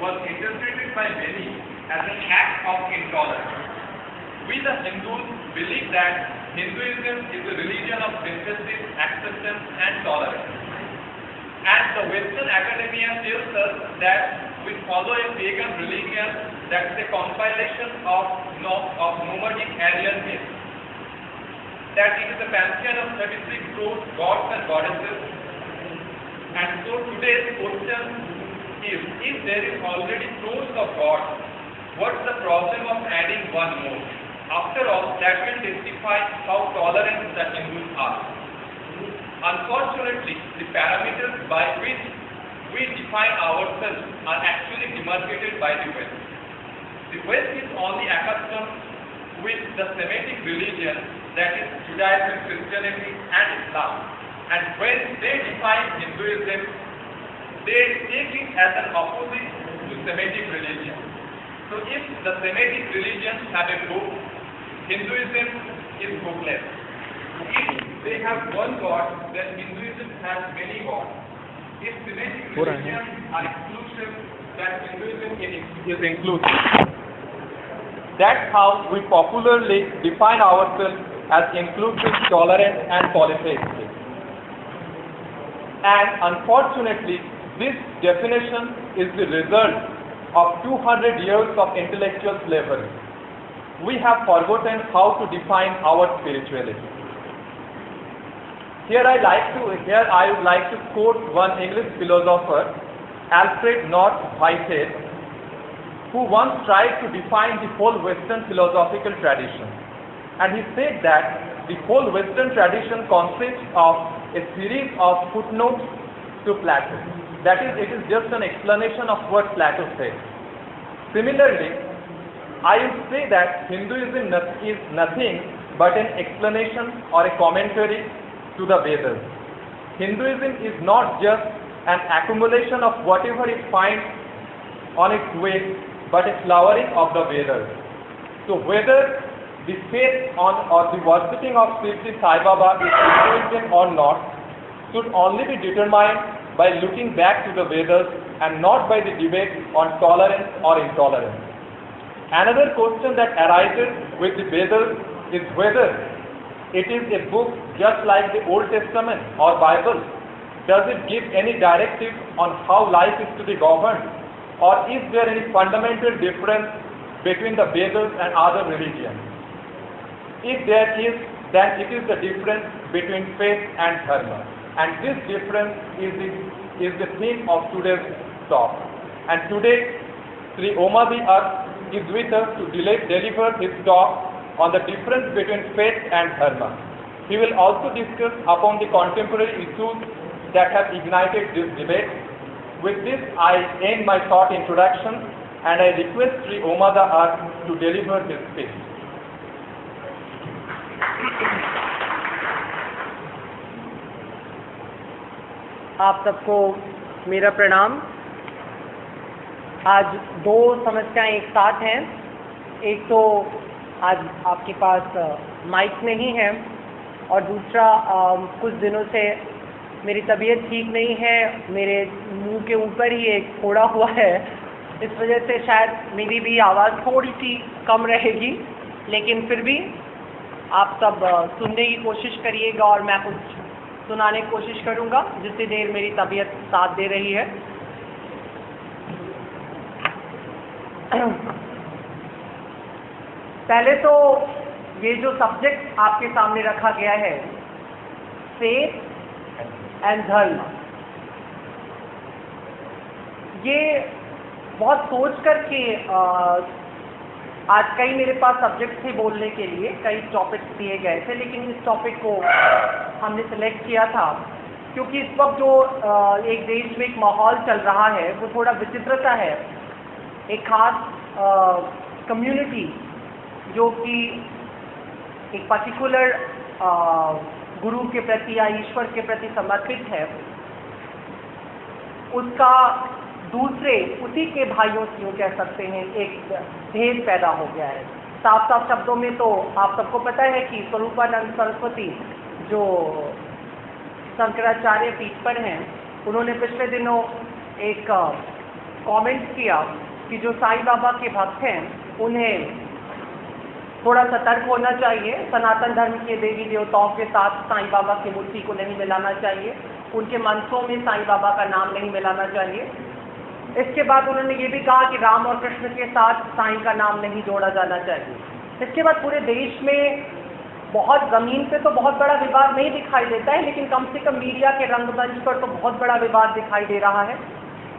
was interpreted by many as an act of intolerance. We the Hindus believe that Hinduism is a religion of synthesis, acceptance and tolerance. And the Western academia tells us that we follow a pagan religion that is a compilation of nomadic Aryan myths. That it is a pantheon of 36 crore gods and goddesses. And so today's question is, if there is already crores of gods, what's the problem of adding one more? After all, that will testify how tolerant the Hindus are. Unfortunately, the parameters by which we define ourselves are actually demarcated by the West. The West is only accustomed with the Semitic religion, that is Judaism, Christianity and Islam. And when they define Hinduism, they take it as an opposite to Semitic religion. So if the Semitic religions have a book, Hinduism is bookless. If they have one God, then Hinduism has many gods. If Semitic religions are exclusive, then Hinduism is inclusive. That's how we popularly define ourselves as inclusive, tolerant and polytheistic. And unfortunately, this definition is the result of 200 years of intellectual slavery. We have forgotten how to define our spirituality. Here I would like to quote one English philosopher, Alfred North Whitehead, who once tried to define the whole Western philosophical tradition. And he said that the whole Western tradition consists of a series of footnotes to Plato. That is, it is just an explanation of what Plato said. Similarly, I would say that Hinduism is nothing but an explanation or a commentary to the Vedas. Hinduism is not just an accumulation of whatever it finds on its way, but a flowering of the Vedas. So whether the faith on or the worshipping of Sri Sai Baba is Hinduism or not should only be determined by looking back to the Vedas and not by the debate on tolerance or intolerance. Another question that arises with the Vedas is whether it is a book just like the Old Testament or Bible. Does it give any directive on how life is to be governed? Or is there any fundamental difference between the Vedas and other religions? If there is, then it is the difference between faith and dharma. And this difference is the theme of today's talk. And today, Sri Omadi is with us to deliver his talk on the difference between faith and dharma. He will also discuss upon the contemporary issues that have ignited this debate. With this, I end my short introduction and I request Sri Omada to deliver his speech. आप सबको मेरा प्रणाम। आज दो समस्याएं एक साथ हैं। एक तो आज आपके पास माइक नहीं है और दूसरा कुछ दिनों से मेरी तबीयत ठीक नहीं है, मेरे मुंह के ऊपर ही एक फोड़ा हुआ है, इस वजह से शायद मेरी भी आवाज़ थोड़ी सी कम रहेगी, लेकिन फिर भी आप सब सुनने की कोशिश करिएगा और मैं कुछ सुनाने की कोशिश करूँगा जितनी देर मेरी तबीयत साथ दे रही है। पहले तो ये जो सब्जेक्ट आपके सामने रखा गया है, फेथ एंड धर्म, ये बहुत सोच करके आज कई मेरे पास सब्जेक्ट थे बोलने के लिए, कई टॉपिक्स दिए गए थे, लेकिन इस टॉपिक को हमने सेलेक्ट किया था क्योंकि इस वक्त जो एक देश में एक माहौल चल रहा है वो थोड़ा विचित्र सा है। एक खास कम्युनिटी जो कि एक पर्टिकुलर गुरु के प्रति या ईश्वर के प्रति समर्पित है, उसका दूसरे उसी के भाइयों से यूँ कह सकते हैं एक भेद पैदा हो गया है। साफ साफ शब्दों में तो आप सबको पता है कि स्वरूपानंद सरस्वती जो शंकराचार्य पीठ पर हैं, उन्होंने पिछले दिनों एक कमेंट किया कि जो साईं बाबा के भक्त हैं उन्हें थोड़ा सतर्क होना चाहिए, सनातन धर्म के देवी देवताओं के साथ साईं बाबा की मूर्ति को नहीं मिलाना चाहिए, उनके मंत्रों में साईं बाबा का नाम नहीं मिलाना चाहिए। इसके बाद उन्होंने ये भी कहा कि राम और कृष्ण के साथ साईं का नाम नहीं जोड़ा जाना चाहिए। इसके बाद पूरे देश में बहुत ज़मीन पे तो बहुत बड़ा विवाद नहीं दिखाई देता है, लेकिन कम से कम मीडिया के रंगमंच पर तो बहुत बड़ा विवाद दिखाई दे रहा है।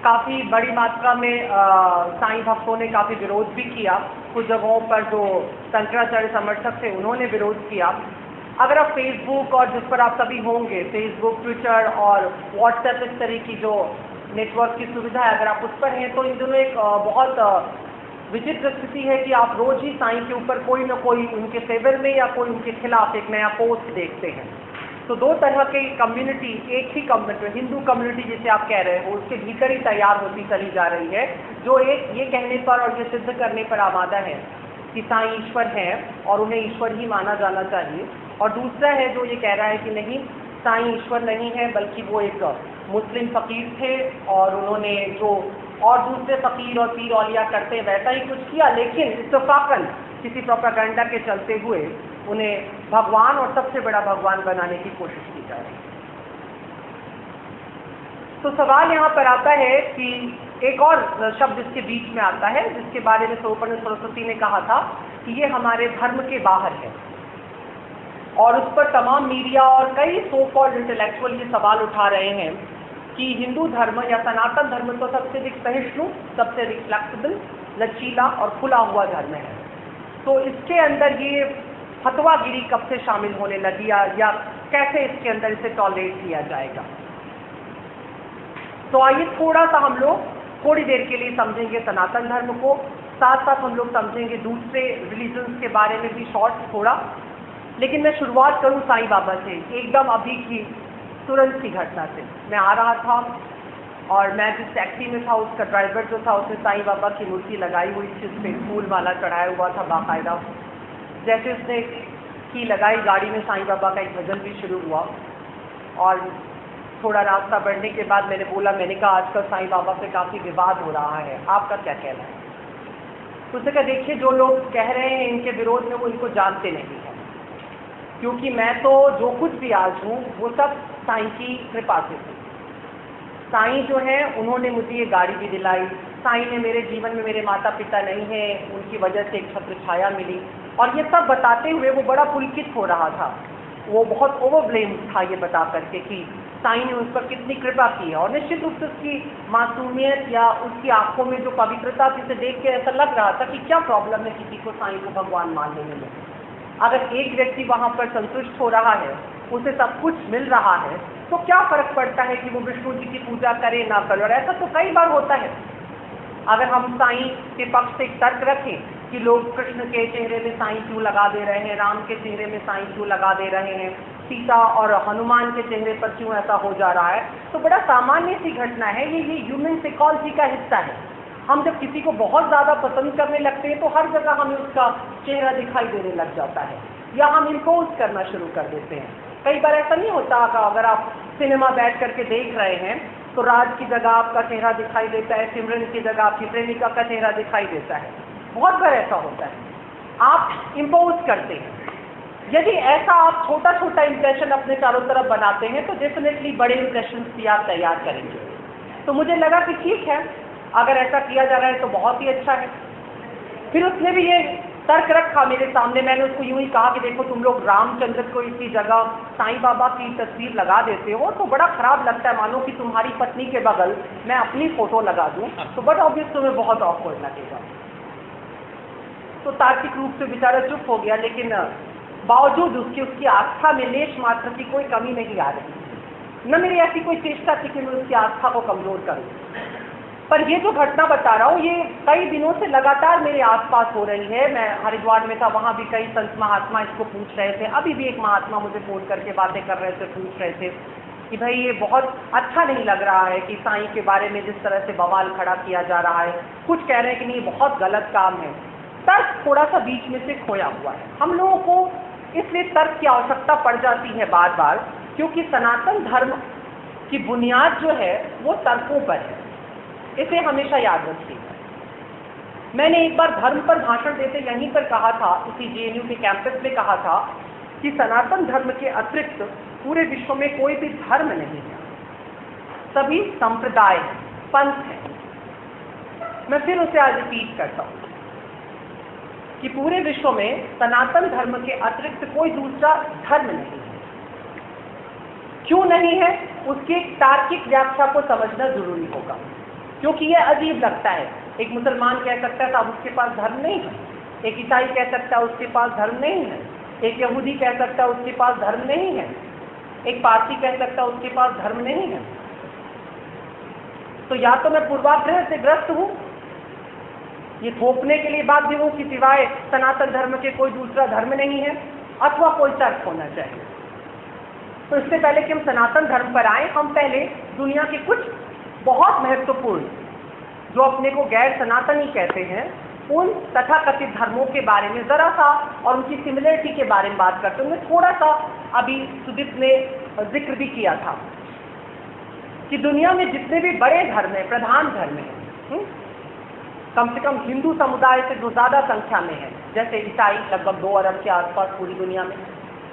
काफ़ी बड़ी मात्रा में साईं भक्तों ने काफ़ी विरोध भी किया। कुछ जगहों पर जो शंकराचार्य समर्थक थे उन्होंने विरोध किया। अगर आप फेसबुक और जिस पर आप सभी होंगे, फेसबुक, ट्विटर और व्हाट्सएप, इस तरह की जो नेटवर्क की सुविधा है, अगर आप उस पर हैं तो इन दोनों एक बहुत विचित्र स्थिति है कि आप रोज ही साईं के ऊपर कोई ना कोई उनके फेवर में या कोई उनके खिलाफ एक नया पोस्ट देखते हैं। तो दो तरह की कम्युनिटी, एक ही कम्युनिटी, हिंदू कम्युनिटी जिसे आप कह रहे हो, उसके भीतर ही तैयार होती चली जा रही है, जो एक ये कहने पर और ये सिद्ध करने पर आमादा है कि साईं ईश्वर है और उन्हें ईश्वर ही माना जाना चाहिए, और दूसरा है जो ये कह रहा है कि नहीं, साईं ईश्वर नहीं है बल्कि वो एक मुस्लिम फ़कीर थे और उन्होंने जो और दूसरे फ़कीर और पीर औलिया करते वैसा ही कुछ किया, लेकिन इत्तेफाकन किसी प्रोपेगेंडा के चलते हुए उन्हें भगवान और सबसे बड़ा भगवान बनाने की कोशिश की जा रही है। तो सवाल यहाँ पर आता है कि एक और शब्द इसके बीच में आता है जिसके बारे में स्वरूपानंद सरस्वती ने कहा था कि ये हमारे धर्म के बाहर है, और उस पर तमाम मीडिया और कई सो कॉल्ड इंटेलेक्चुअल ये सवाल उठा रहे हैं कि हिंदू धर्म या सनातन धर्म तो सबसे अधिक सहिष्णु, सबसे अधिक फ्लेक्सिबल, लचीला और खुला हुआ धर्म है, तो इसके अंदर ये फतवागिरी कब से शामिल होने लगी या कैसे इसके अंदर इसे टॉलरेट किया जाएगा। तो आइए थोड़ा सा हम लोग थोड़ी देर के लिए समझेंगे सनातन धर्म को, साथ साथ हम लोग समझेंगे दूसरे रिलीजन्स के बारे में भी शॉर्ट थोड़ा। लेकिन मैं शुरुआत करूं साईं बाबा से, एकदम अभी की तुरंत की घटना से। मैं आ रहा था और मैं जिस टैक्सी में था उसका ड्राइवर जो था उसने साईं बाबा की मूर्ति लगाई हुई थी, उस पर फूल माला चढ़ाया हुआ था बाकायदा। जैसे उसने की लगाई, गाड़ी में साईं बाबा का एक भजन भी शुरू हुआ, और थोड़ा रास्ता बढ़ने के बाद मैंने कहा आजकल साईं बाबा से काफ़ी विवाद हो रहा है, आपका क्या कहना है। तो उसने कहा देखिए, जो लोग कह रहे हैं इनके विरोध में वो इनको जानते नहीं हैं, क्योंकि मैं तो जो कुछ भी आज हूँ वो सब साईं की कृपा से थी। साईं जो है उन्होंने मुझे ये गाड़ी भी दिलाई, साईं ने मेरे जीवन में मेरे माता पिता नहीं हैं, उनकी वजह से एक छत्र छाया मिली, और ये सब बताते हुए वो बड़ा पुलकित हो रहा था। वो बहुत ओवरब्लेम था ये बता करके कि साईं ने उस पर कितनी कृपा की है, और निश्चित रूप से उसकी मासूमियत या उसकी आंखों में जो पवित्रता थी उसे देख के ऐसा लग रहा था कि क्या प्रॉब्लम है किसी को साईं को भगवान मानने में। अगर एक व्यक्ति वहाँ पर संतुष्ट हो रहा है, उसे सब कुछ मिल रहा है, तो क्या फर्क पड़ता है कि वो विष्णु जी की पूजा करे ना करे। और ऐसा तो कई बार होता है। अगर हम साईं के पक्ष से एक तर्क रखें कि लोग कृष्ण के चेहरे में साईं क्यों लगा दे रहे हैं, राम के चेहरे में साईं क्यों लगा दे रहे हैं, सीता और हनुमान के चेहरे पर क्यों ऐसा हो जा रहा है, तो बड़ा सामान्य सी घटना है। ये ह्यूमन साइकोलॉजी का हिस्सा है। हम जब किसी को बहुत ज़्यादा पसंद करने लगते हैं तो हर जगह हमें उसका चेहरा दिखाई देने लग जाता है, या हम इम्पोज करना शुरू कर देते हैं। कई बार ऐसा नहीं होता, अगर आप सिनेमा बैठ करके देख रहे हैं तो राज की जगह आपका चेहरा दिखाई देता है, सिमरन की जगह आपकी प्रेमिका का चेहरा दिखाई देता है। बहुत बार ऐसा होता है, आप इम्पोज करते हैं। यदि ऐसा आप छोटा छोटा इम्प्रेशन अपने चारों तरफ बनाते हैं तो डेफिनेटली बड़े इम्प्रेशन भी आप तैयार करेंगे। तो मुझे लगा कि ठीक है, अगर ऐसा किया जा रहा है तो बहुत ही अच्छा है। फिर उसने भी ये तर्क रखा मेरे सामने। मैंने उसको यूं ही कहा कि देखो, तुम लोग रामचंद्र को इसी जगह साईं बाबा की तस्वीर लगा देते हो तो बड़ा खराब लगता है, मानो कि तुम्हारी पत्नी के बगल मैं अपनी फोटो लगा दूं, तो बट ऑब्वियस तुम्हें बहुत ऑकवर्ड लगेगा। तो तार्किक रूप से बेचारा चुप हो गया, लेकिन बावजूद उसकी आस्था में लेश मात्र की कोई कमी नहीं आ रही। न मेरी ऐसी कोई चेष्टा थी कि मैं उसकी आस्था को कमजोर करूं। पर ये जो घटना बता रहा हूँ, ये कई दिनों से लगातार मेरे आसपास हो रही है। मैं हरिद्वार में था, वहाँ भी कई संत महात्मा इसको पूछ रहे थे। अभी भी एक महात्मा मुझे फोन करके बातें कर रहे थे, पूछ रहे थे कि भाई ये बहुत अच्छा नहीं लग रहा है कि साईं के बारे में जिस तरह से बवाल खड़ा किया जा रहा है। कुछ कह रहे हैं कि नहीं, बहुत गलत काम है। तर्क थोड़ा सा बीच में से खोया हुआ है। हम लोगों को इसलिए तर्क की आवश्यकता पड़ जाती है बार बार, क्योंकि सनातन धर्म की बुनियाद जो है वो तर्कों पर है। इसे हमेशा याद रखिएगा। मैंने एक बार धर्म पर भाषण देते यहीं पर कहा था, इसी जेएनयू के कैंपस में कहा था कि सनातन धर्म के अतिरिक्त पूरे विश्व में कोई भी धर्म नहीं है, सभी संप्रदाय पंथ हैं। मैं फिर उसे आज रिपीट करता हूं कि पूरे विश्व में सनातन धर्म के अतिरिक्त कोई दूसरा धर्म नहीं है। क्यों नहीं है, उसकी तार्किक व्याख्या को समझना जरूरी होगा, क्योंकि यह अजीब लगता है। एक मुसलमान कह सकता है साहब उसके पास धर्म नहीं है, एक ईसाई कह सकता है उसके पास धर्म नहीं है, एक यहूदी कह सकता है उसके पास धर्म नहीं है, एक पारसी कह सकता है उसके पास धर्म नहीं है। तो या तो मैं पूर्वाग्रह से ग्रस्त हूं, ये थोपने के लिए बाध्य हूं कि सिवाय सनातन धर्म के कोई दूसरा धर्म नहीं है, अथवा कोई तर्क होना चाहिए। तो इससे पहले कि हम सनातन धर्म पर आए, हम पहले दुनिया के कुछ बहुत महत्वपूर्ण, जो अपने को गैर सनातनी कहते हैं, उन तथाकथित धर्मों के बारे में जरा सा और उनकी सिमिलरिटी के बारे में बात करते हैं। थोड़ा सा अभी सुदीप ने जिक्र भी किया था कि दुनिया में जितने भी बड़े धर्म हैं, प्रधान धर्म हैं, कम से कम हिंदू समुदाय से जो ज्यादा संख्या में है, जैसे ईसाई लगभग 2 अरब के आसपास पूरी दुनिया में,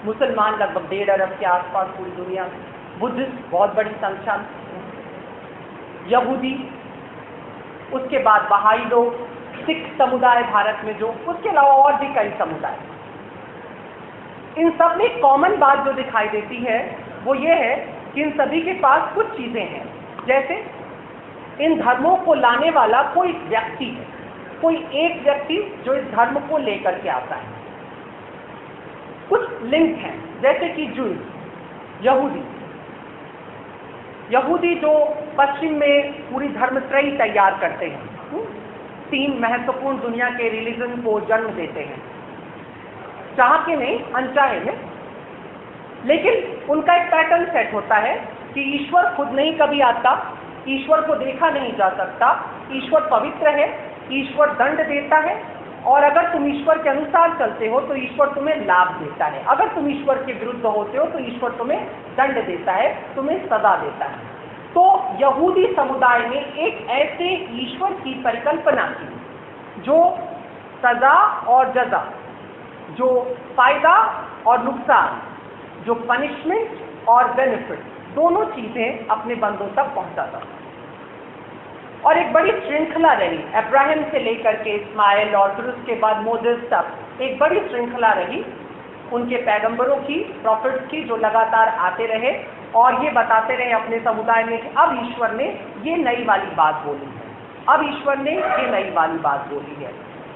मुसलमान लगभग 1.5 अरब के आसपास पूरी दुनिया में, बुद्धिस्ट बहुत बड़ी संख्या में, यहूदी, उसके बाद बहाई लोग, सिख समुदाय भारत में जो, उसके अलावा और भी कई समुदाय। इन सब में कॉमन बात जो दिखाई देती है वो ये है कि इन सभी के पास कुछ चीजें हैं। जैसे इन धर्मों को लाने वाला कोई व्यक्ति है, कोई एक व्यक्ति जो इस धर्म को लेकर के आता है। कुछ लिंक हैं, जैसे कि जूई, यहूदी जो पश्चिम में पूरी धर्मत्रयी तैयार करते हैं, 3 महत्वपूर्ण दुनिया के रिलीजन को जन्म देते हैं, चाह के नहीं अनचाहे में। लेकिन उनका एक पैटर्न सेट होता है कि ईश्वर खुद नहीं कभी आता, ईश्वर को देखा नहीं जा सकता, ईश्वर पवित्र है, ईश्वर दंड देता है, और अगर तुम ईश्वर के अनुसार चलते हो तो ईश्वर तुम्हें लाभ देता है, अगर तुम ईश्वर के विरुद्ध होते हो तो ईश्वर तुम्हें दंड देता है, तुम्हें सजा देता है। तो यहूदी समुदाय ने एक ऐसे ईश्वर की परिकल्पना की जो सजा और जजा, जो फायदा और नुकसान, जो पनिशमेंट और बेनिफिट, दोनों चीजें अपने बंदों तक पहुंचाता। और एक बड़ी श्रृंखला रही, अब्राहम से लेकर के इस्माइल और फिर उसके बाद मोसेस तक एक बड़ी श्रृंखला रही उनके पैगंबरों की, प्रॉफिट्स की, जो लगातार आते रहे और ये बताते रहे अपने समुदाय में कि अब ईश्वर ने ये नई वाली बात बोली है, अब ईश्वर ने ये नई वाली बात बोली है।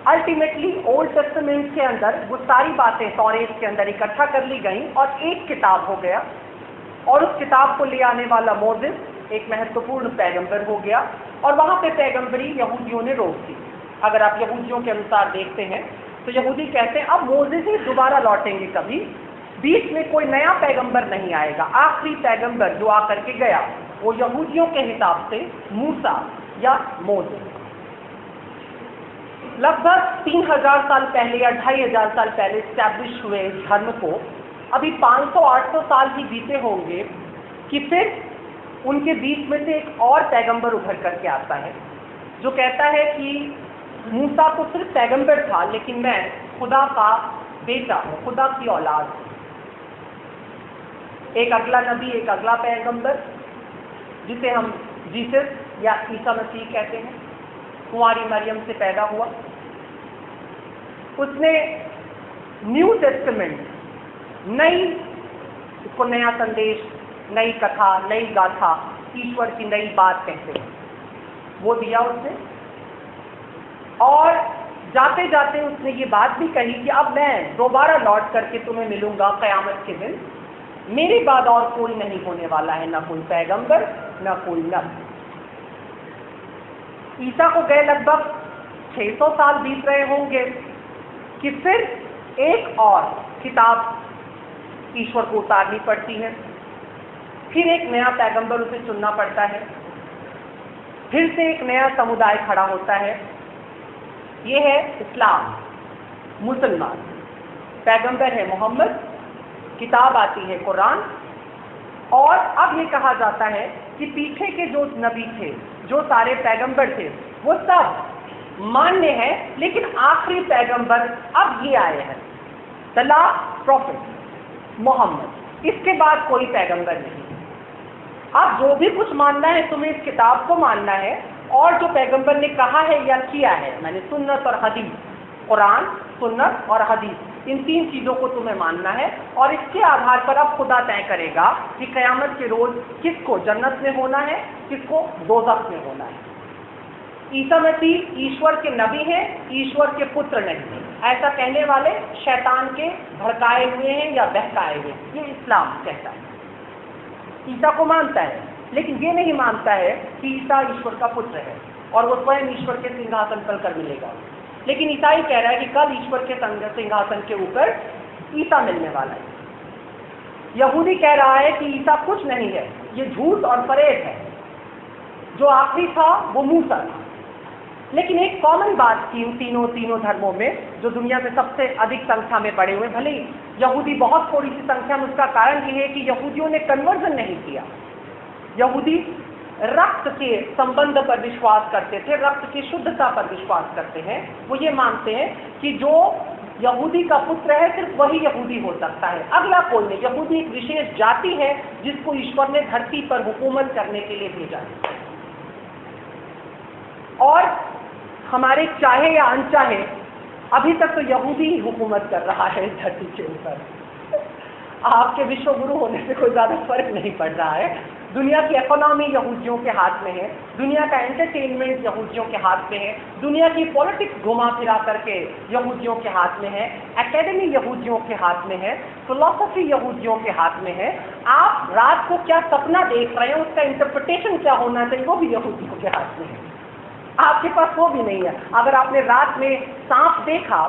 अल्टीमेटली ओल्ड टेस्टामेंट के अंदर वो सारी बातें तौरेत के अंदर इकट्ठा कर ली गई और एक किताब हो गया, और उस किताब को ले आने वाला मोसेस एक महत्वपूर्ण पैगंबर हो गया, और वहां पे पैगंबरी यहूदियों ने रोक दी। अगर आप यहूदियों के अनुसार देखते हैं तो यहूदी कहते हैं अब मोसेस ही दोबारा लौटेंगे, कभी बीच में कोई नया पैगंबर नहीं आएगा। आखिरी पैगंबर जो आकर के गया वो यहूदियों के हिसाब से मूसा या मोसेस। लगभग 3000 साल पहले या 2500 साल पहले स्टैब्लिश हुए इस धर्म को अभी 500-800 साल ही बीते होंगे कि फिर उनके बीच में से एक और पैगंबर उभर करके आता है जो कहता है कि मूसा तो सिर्फ पैगंबर था, लेकिन मैं खुदा का बेटा हूं, खुदा की औलाद हूं। एक अगला नबी, एक अगला पैगंबर जिसे हम जीसस या ईसा मसीह कहते हैं, कुंवारी मरियम से पैदा हुआ। उसने न्यू टेस्टामेंट, नई, इसको नया संदेश, नई कथा, नई गाथा, ईश्वर की नई बात कहते हैं, वो दिया उसने। और जाते जाते उसने ये बात भी कही कि अब मैं दोबारा लौट करके तुम्हें मिलूंगा क़यामत के दिन, मेरे बाद और कोई नहीं होने वाला है, ना कोई पैगंबर ना कोई नबी। ईसा को गए लगभग 600 साल बीत रहे होंगे कि फिर एक और किताब ईश्वर को उतारनी पड़ती है, फिर एक नया पैगंबर उसे चुनना पड़ता है, फिर से एक नया समुदाय खड़ा होता है। ये है इस्लाम, मुसलमान। पैगंबर है मोहम्मद, किताब आती है कुरान, और अब ये कहा जाता है कि पीछे के जो नबी थे जो सारे पैगंबर थे वो सब मान्य है, लेकिन आखिरी पैगंबर अब ये आए हैं, द लास्ट प्रॉफिट मोहम्मद। इसके बाद कोई पैगंबर नहीं। अब जो भी कुछ मानना है तुम्हें इस किताब को मानना है, और जो पैगंबर ने कहा है या किया है, मैंने सुन्नत और हदीस, कुरान, सुन्नत और हदीस, इन 3 चीजों को तुम्हें मानना है। और इसके आधार पर अब खुदा तय करेगा कि कयामत के रोज किसको जन्नत में होना है, किसको दोज़ख में होना है। ईसा मसीह ईश्वर के नबी हैं, ईश्वर के पुत्र नहीं, ऐसा कहने वाले शैतान के भड़काए हुए हैं या बहकाए हुए, ये इस्लाम कहता है। ईसा को मानता है, लेकिन ये नहीं मानता है कि ईसा ईश्वर का पुत्र है और वो स्वयं ईश्वर के सिंहासन पर कर मिलेगा। लेकिन ईसाई कह रहा है कि कल ईश्वर के सिंहासन के ऊपर ईसा मिलने वाला है। यहूदी कह रहा है कि ईसा कुछ नहीं है, ये झूठ और फरेब है, जो आखिरी था वो मूसा था। लेकिन एक कॉमन बात थी उन तीनों धर्मों में, जो दुनिया में सबसे अधिक संख्या में पड़े हुए, भले ही यहूदी बहुत थोड़ी सी संख्या में, उसका कारण ये है कि यहूदियों ने कन्वर्जन नहीं किया। यहूदी रक्त के संबंध पर विश्वास करते थे, रक्त की शुद्धता पर विश्वास करते हैं। वो ये मानते हैं कि जो यहूदी का पुत्र है सिर्फ वही यहूदी हो सकता है, अगला कोई नहीं। यहूदी एक विशेष जाति है जिसको ईश्वर ने धरती पर हुकूमत करने के लिए भेजा है, और हमारे चाहे या अनचाहे अभी तक तो यहूदी ही हुकूमत कर रहा है इस धरती के ऊपर। आपके विश्व गुरु होने से कोई ज्यादा फर्क नहीं पड़ रहा है। दुनिया की इकोनॉमी यहूदियों के हाथ में है, दुनिया का एंटरटेनमेंट यहूदियों के हाथ में है, दुनिया की पॉलिटिक्स घुमा फिरा करके यहूदियों के हाथ में है, एकेडमी यहूदियों के हाथ में है, फिलॉसफी यहूदियों के हाथ में है। आप रात को क्या सपना देख रहे हैं, उसका इंटरप्रिटेशन क्या होना चाहिए, वो भी यहूदियों के हाथ में है। आपके पास वो भी नहीं है। अगर आपने रात में सांप देखा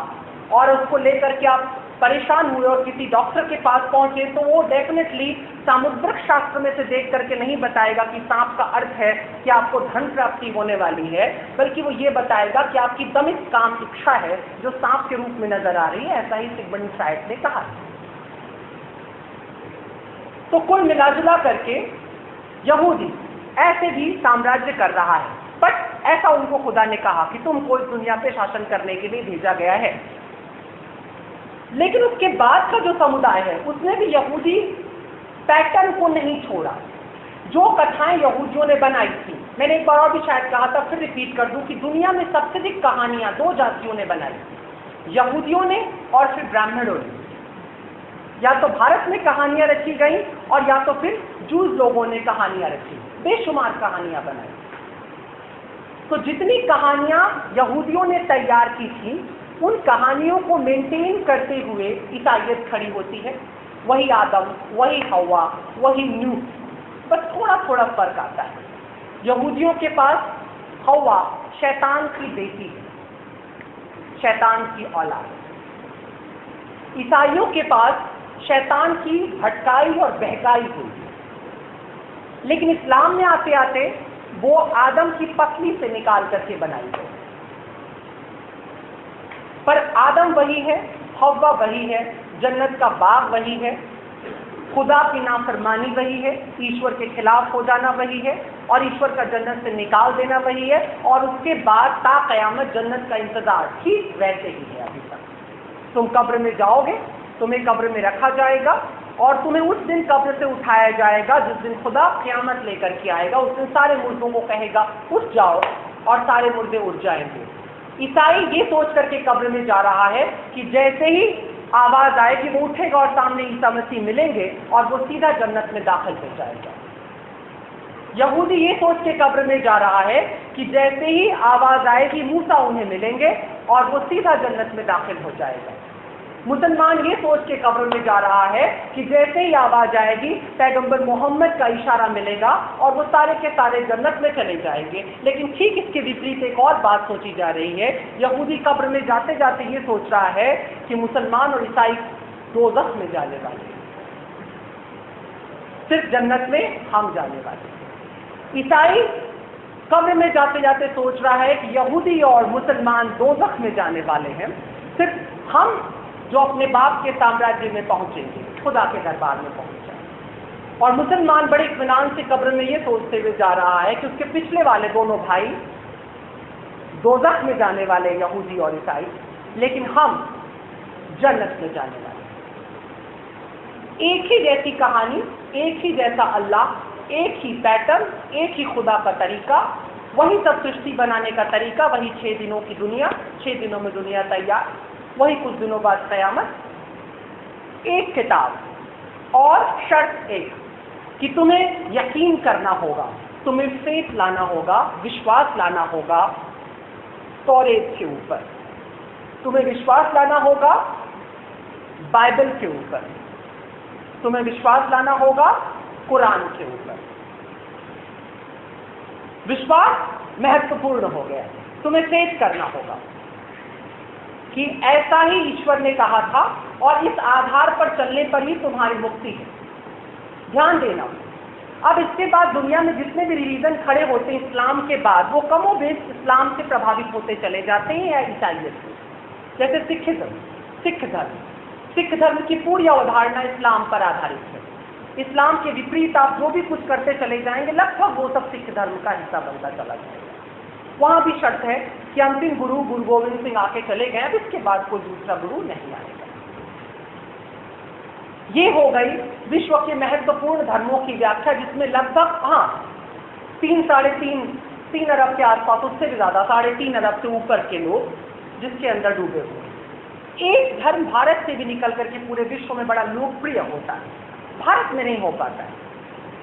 और उसको लेकर के आप परेशान हुए और किसी डॉक्टर के पास पहुंचे, तो वो डेफिनेटली सामुद्रिक शास्त्र में से देख करके नहीं बताएगा कि सांप का अर्थ है कि आपको धन प्राप्ति होने वाली है, बल्कि वो ये बताएगा कि आपकी दमित काम इच्छा है जो सांप के रूप में नजर आ रही है। ऐसा ही सिगमंड फ्रायड ने कहा। तो कुल मिलाजुला करके यहूदी ऐसे भी साम्राज्य कर रहा है, बट ऐसा उनको खुदा ने कहा कि तुमको इस दुनिया पे शासन करने के लिए भेजा गया है। लेकिन उसके बाद का जो समुदाय है उसने भी यहूदी पैटर्न को नहीं छोड़ा। जो कथाएं यहूदियों ने बनाई थी, मैंने एक बार और भी शायद कहा था, फिर रिपीट कर दूं कि दुनिया में सबसे अधिक कहानियां 2 जातियों ने बनाई, यहूदियों ने और फिर ब्राह्मणों ने। या तो भारत में कहानियां रची गई और या तो फिर जूस लोगों ने कहानियां रची, बेशुमार कहानियां बनाई। तो जितनी कहानियां यहूदियों ने तैयार की थी, उन कहानियों को मेंटेन करते हुए ईसाईयत खड़ी होती है। वही आदम, वही हवा, वही नूह, बस थोड़ा थोड़ा फर्क आता है। यहूदियों के पास हवा शैतान की बेटी है, शैतान की औलाद। ईसाइयों के पास शैतान की भटकाई और बहकाई हुई। लेकिन इस्लाम में आते आते वो आदम की पसली से निकाल करके बनाई गई। पर आदम वही है, हव्वा वही है, जन्नत का बाग वही है, खुदा की नाफरमानी वही है, ईश्वर के खिलाफ हो जाना वही है, और ईश्वर का जन्नत से निकाल देना वही है। और उसके बाद ता कयामत जन्नत का इंतजार ठीक वैसे ही है अभी तक। तुम कब्र में जाओगे, तुम्हें कब्र में रखा जाएगा और तुम्हें उस दिन कब्र से उठाया जाएगा जिस दिन खुदा क़यामत लेकर के आएगा। उस दिन सारे मुर्दों को कहेगा उठ जाओ, और सारे मुर्दे उठ जाएंगे। ईसाई ये सोच करके कब्र में जा रहा है कि जैसे ही आवाज आएगी वो उठेगा और सामने ईसा मसीह मिलेंगे और वो सीधा जन्नत में दाखिल हो जाएगा। यहूदी ये सोच के कब्र में जा रहा है कि जैसे ही आवाज आएगी मूसा उन्हें मिलेंगे और वो सीधा जन्नत में दाखिल हो जाएगा। मुसलमान ये सोच के कब्र में जा रहा है कि जैसे ही आवाज आएगी पैगंबर मोहम्मद का इशारा मिलेगा और वो सारे के सारे जन्नत में चले जाएंगे। लेकिन ठीक इसके विपरीत एक और बात सोची जा रही है। यहूदी कब्र में जाते जाते ये सोच रहा है कि मुसलमान और ईसाई दोज़ख में जाने वाले, सिर्फ जन्नत में हम जाने वाले। ईसाई कब्र में जाते जाते सोच रहा है कि यहूदी और मुसलमान दोज़ख में जाने वाले हैं, सिर्फ हम जो अपने बाप के साम्राज्य में पहुंचेंगे, खुदा के दरबार में पहुंच जाएंगे। और मुसलमान बड़े इत्मीनान से कब्र में ये सोचते हुए जा रहा है कि उसके पिछले वाले दोनों भाई दोज़ख में जाने वाले, यहूदी और ईसाई, लेकिन हम जन्नत में जाने वाले। एक ही जैसी कहानी, एक ही जैसा अल्लाह, एक ही पैटर्न, एक ही खुदा का तरीका, वही सब सृष्टि बनाने का तरीका, वही 6 दिनों की दुनिया, 6 दिनों में दुनिया तैयार, वही कुछ दिनों बाद क़यामत। एक किताब और शर्त एक कि तुम्हें यकीन करना होगा, तुम्हें फेथ लाना होगा, विश्वास लाना होगा तौरेत के ऊपर, तुम्हें विश्वास लाना होगा बाइबल के ऊपर, तुम्हें विश्वास लाना होगा कुरान के ऊपर। विश्वास महत्वपूर्ण हो गया, तुम्हें फेथ करना होगा कि ऐसा ही ईश्वर ने कहा था और इस आधार पर चलने पर ही तुम्हारी मुक्ति है। ध्यान देना, अब इसके बाद दुनिया में जितने भी रिलीजन खड़े होते हैं इस्लाम के बाद, वो कमोबेश इस्लाम से प्रभावित होते चले जाते हैं या ईसाइयत से। जैसे सिख धर्म की पूरी अवधारणा इस्लाम पर आधारित है। इस्लाम के विपरीत आप जो भी कुछ करते चले जाएंगे, लगभग वो सब सिख धर्म का हिस्सा बनता चला जाएगा। वहां भी शर्त है कि अंतिम गुरु गोविंद सिंह आके चले गए, अब इसके बाद कोई दूसरा गुरु नहीं आएगा। ये हो गई विश्व के महत्वपूर्ण धर्मों की व्याख्या, जिसमें लगभग 3 अरब के आसपास, उससे भी ज्यादा 3.5 अरब से ऊपर के लोग जिसके अंदर डूबे हुए। एक धर्म भारत से भी निकल करके पूरे विश्व में बड़ा लोकप्रिय होता है, भारत में नहीं हो पाता है,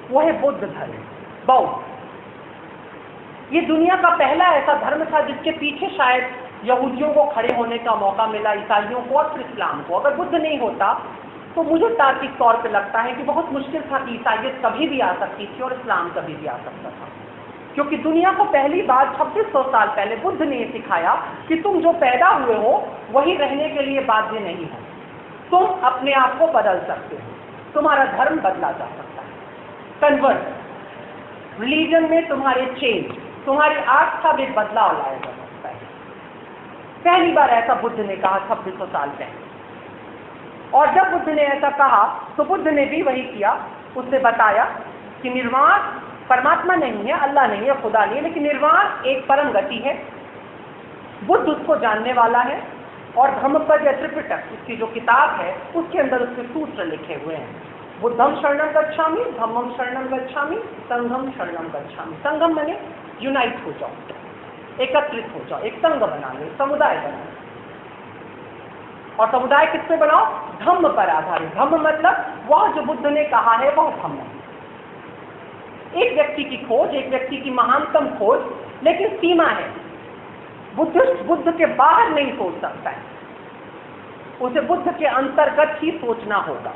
वो है बुद्ध धर्म, बौद्ध। ये दुनिया का पहला ऐसा धर्म था जिसके पीछे शायद यहूदियों को खड़े होने का मौका मिला, ईसाइयों को और फिर इस्लाम को। अगर बुद्ध नहीं होता तो मुझे तार्किक तौर पे लगता है कि बहुत मुश्किल था कि ईसाइयत कभी भी आ सकती थी और इस्लाम कभी भी आ सकता था, क्योंकि दुनिया को पहली बार 2600 साल पहले बुद्ध ने ये सिखाया कि तुम जो पैदा हुए हो वही रहने के लिए बाध्य नहीं हो, तुम अपने आप को बदल सकते हो, तुम्हारा धर्म बदला जा सकता है। कन्वर्ट, रिलीजन में तुम्हारे चेंज, तुम्हारी आस्था में बदलाव लाया जा सकता है। पहली बार ऐसा बुद्ध ने कहा 2600 साल पहले। और जब बुद्ध ने ऐसा कहा तो बुद्ध ने भी वही किया, उसने बताया कि निर्वाण परमात्मा नहीं है, अल्लाह नहीं है, खुदा नहीं है, लेकिन निर्वाण एक परम गति है। बुद्ध उसको जानने वाला है और धम्मपद या त्रिपिटक, उसकी जो किताब है, उसके अंदर उसके सूत्र लिखे हुए हैं। बुद्धम शरणम गच्छामि, धम्मम शरणम गच्छामि, संघम शरणम गच्छामि। संघम माने यूनाइट हो जाओ, एकत्रित हो जाओ, एक संघ बना लो, समुदाय बना लो। और समुदाय किससे बनाओ? धम्म पर आधारित। धम्म मतलब वह जो बुद्ध ने कहा है वह धम्म है। एक व्यक्ति की खोज, एक व्यक्ति की महानतम खोज, लेकिन सीमा है। बुद्ध के बाहर नहीं सोच सकता है, उसे बुद्ध के अंतर्गत ही सोचना होगा।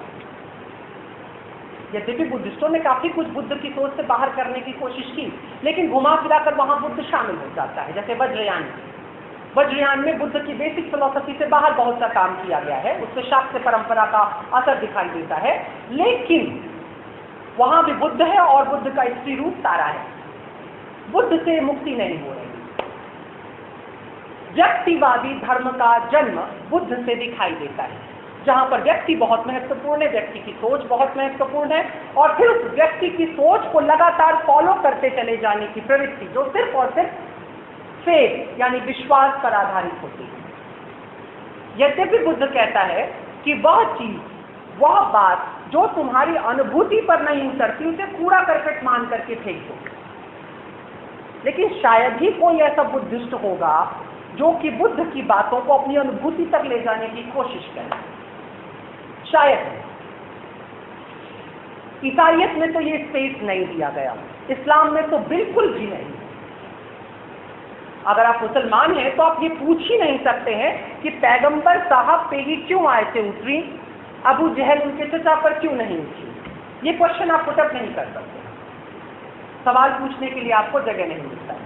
यद्यपि बुद्धिस्टों ने काफी कुछ बुद्ध की सोच से बाहर करने की कोशिश की, लेकिन घुमा फिराकर वहां बुद्ध शामिल हो जाता है। जैसे वज्रयान में बुद्ध की बेसिक फिलॉसफी से बाहर बहुत सा काम किया गया है, उससे शाक्य परंपरा का असर दिखाई देता है, लेकिन वहां भी बुद्ध है और बुद्ध का स्त्री रूप तारा है। बुद्ध से मुक्ति नहीं हो रही। व्यक्तिवादी धर्म का जन्म बुद्ध से दिखाई देता है, जहां पर व्यक्ति बहुत महत्वपूर्ण है, व्यक्ति की सोच बहुत महत्वपूर्ण है, और फिर उस व्यक्ति की सोच को लगातार फॉलो करते चले जाने की प्रवृत्ति, जो सिर्फ और सिर्फ फेथ यानी विश्वास पर आधारित होती है। यद्यपि बुद्ध कहता है कि वह चीज, वह बात जो तुम्हारी अनुभूति पर नहीं उतरती, उसे कूड़ा करकट मान करके फेंक दो। लेकिन शायद ही कोई ऐसा बुद्धिस्ट होगा जो कि बुद्ध की बातों को अपनी अनुभूति तक ले जाने की कोशिश करे। शायद ईसाइयत में तो ये स्पेस नहीं दिया गया, इस्लाम में तो बिल्कुल भी नहीं। अगर आप मुसलमान हैं तो आप ये पूछ ही नहीं सकते हैं कि पैगंबर साहब पे ही क्यों आयतें उतरी, अबू जहल उनके चचा पर क्यों नहीं उतरी। ये क्वेश्चन आप पुटअप नहीं कर सकते, सवाल पूछने के लिए आपको जगह नहीं मिलता है।